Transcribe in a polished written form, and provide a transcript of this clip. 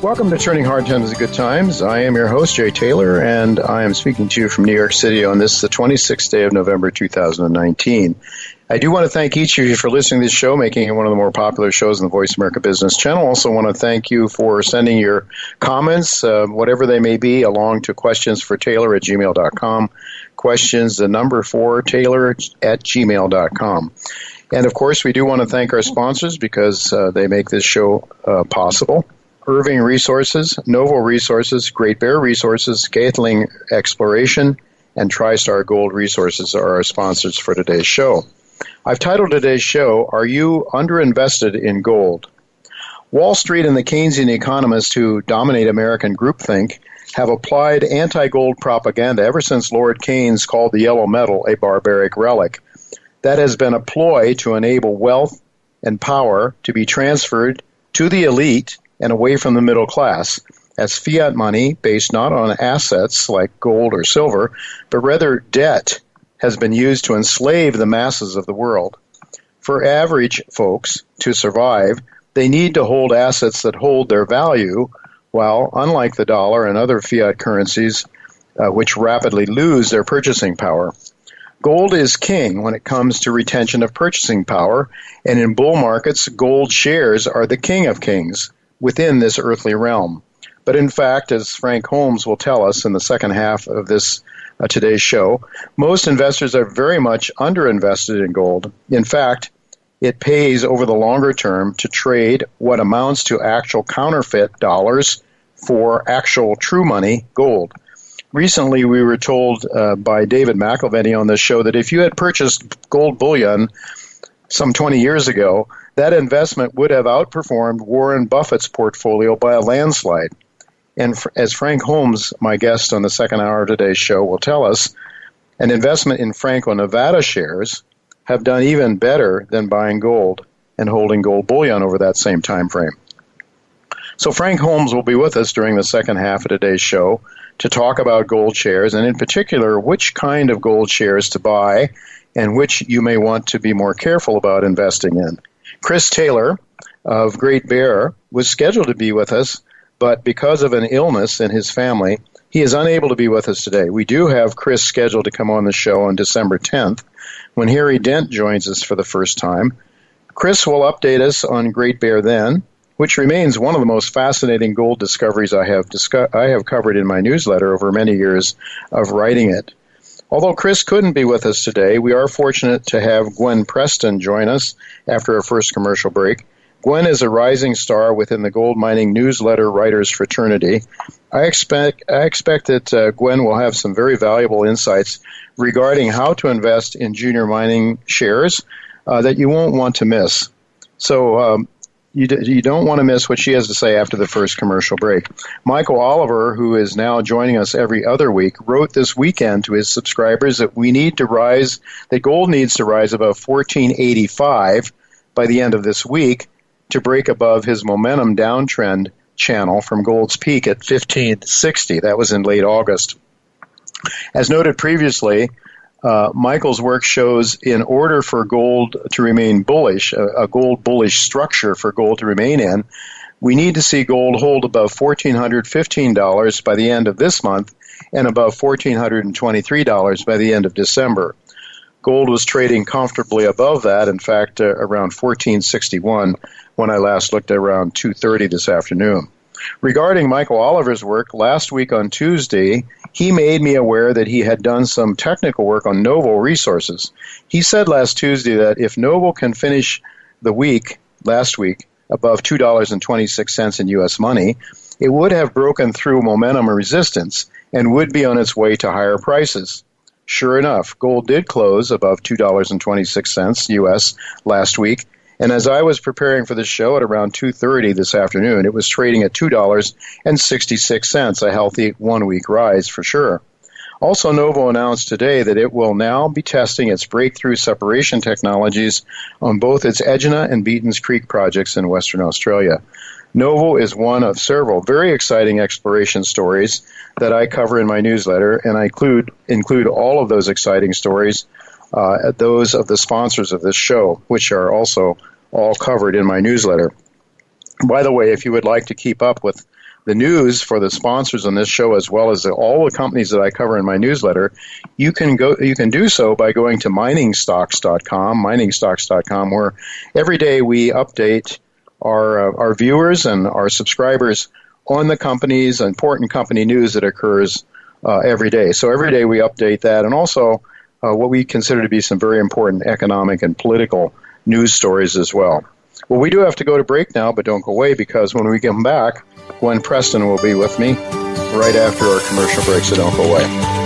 Welcome to Turning Hard Times into Good Times. I am your host, Jay Taylor, and I am speaking to you from New York City on this, the 26th day of November, 2019. I do want to thank each of you for listening to this show, making it one of the more popular shows on the Voice America Business Channel. Also want to thank you for sending your comments, whatever they may be, along to questionsfortaylor@gmail.com. Questions, the number 4, taylor@gmail.com. And, of course, we do want to thank our sponsors because they make this show possible. Irving Resources, Novo Resources, Great Bear Resources, Gatling Exploration, and TriStar Gold Resources are our sponsors for today's show. I've titled today's show, Are You Underinvested in Gold? Wall Street and the Keynesian economists who dominate American groupthink have applied anti-gold propaganda ever since Lord Keynes called the yellow metal a barbaric relic. That has been a ploy to enable wealth and power to be transferred to the elite and away from the middle class, as fiat money based not on assets like gold or silver, but rather debt has been used to enslave the masses of the world. For average folks to survive, they need to hold assets that hold their value, while, unlike the dollar and other fiat currencies, which rapidly lose their purchasing power. Gold is king when it comes to retention of purchasing power, and in bull markets, gold shares are the king of kings within this earthly realm. But in fact, as Frank Holmes will tell us in the second half of this today's show, most investors are very much underinvested in gold. In fact, it pays over the longer term to trade what amounts to actual counterfeit dollars for actual true money, gold. Recently, we were told by David McElveny on this show that if you had purchased gold bullion some 20 years ago, that investment would have outperformed Warren Buffett's portfolio by a landslide. And as Frank Holmes, my guest on the second hour of today's show, will tell us, an investment in Franco-Nevada shares have done even better than buying gold and holding gold bullion over that same time frame. So Frank Holmes will be with us during the second half of today's show to talk about gold shares, and in particular, which kind of gold shares to buy and which you may want to be more careful about investing in. Chris Taylor of Great Bear was scheduled to be with us, but because of an illness in his family, he is unable to be with us today. We do have Chris scheduled to come on the show on December 10th, when Harry Dent joins us for the first time. Chris will update us on Great Bear then, which remains one of the most fascinating gold discoveries I have covered in my newsletter over many years of writing it. Although Chris couldn't be with us today, we are fortunate to have Gwen Preston join us after our first commercial break. Gwen is a rising star within the gold mining newsletter writers fraternity. I expect that Gwen will have some very valuable insights regarding how to invest in junior mining shares that you won't want to miss. So you don't want to miss what she has to say after the first commercial break. Michael Oliver, who is now joining us every other week, wrote this weekend to his subscribers that gold needs to rise above 1485 by the end of this week to break above his momentum downtrend channel from gold's peak at 1560. That was in late August. As noted previously, Michael's work shows in order for gold to remain bullish, a gold bullish structure for gold to remain in, we need to see gold hold above $1,415 by the end of this month and above $1,423 by the end of December. Gold was trading comfortably above that, in fact, around $1,461 when I last looked at around 2:30 this afternoon. Regarding Michael Oliver's work, last week on Tuesday, he made me aware that he had done some technical work on Novo Resources. He said last Tuesday that if Novo can finish the week, last week, above $2.26 in U.S. money, it would have broken through momentum resistance and would be on its way to higher prices. Sure enough, gold did close above $2.26 U.S. last week, and as I was preparing for this show at around 2:30 this afternoon, it was trading at $2.66, a healthy one-week rise for sure. Also, Novo announced today that it will now be testing its breakthrough separation technologies on both its Egina and Beaton's Creek projects in Western Australia. Novo is one of several very exciting exploration stories that I cover in my newsletter, and I include all of those exciting stories, those of the sponsors of this show, which are also all covered in my newsletter. By the way, if you would like to keep up with the news for the sponsors on this show, as well as all the companies that I cover in my newsletter, you can do so by going to miningstocks.com, where every day we update our viewers and our subscribers on the companies, important company news that occurs every day. So every day we update that, and also what we consider to be some very important economic and political news stories as well. Well, we do have to go to break now, but don't go away, because when we come back, Gwen Preston will be with me right after our commercial break, so don't go away.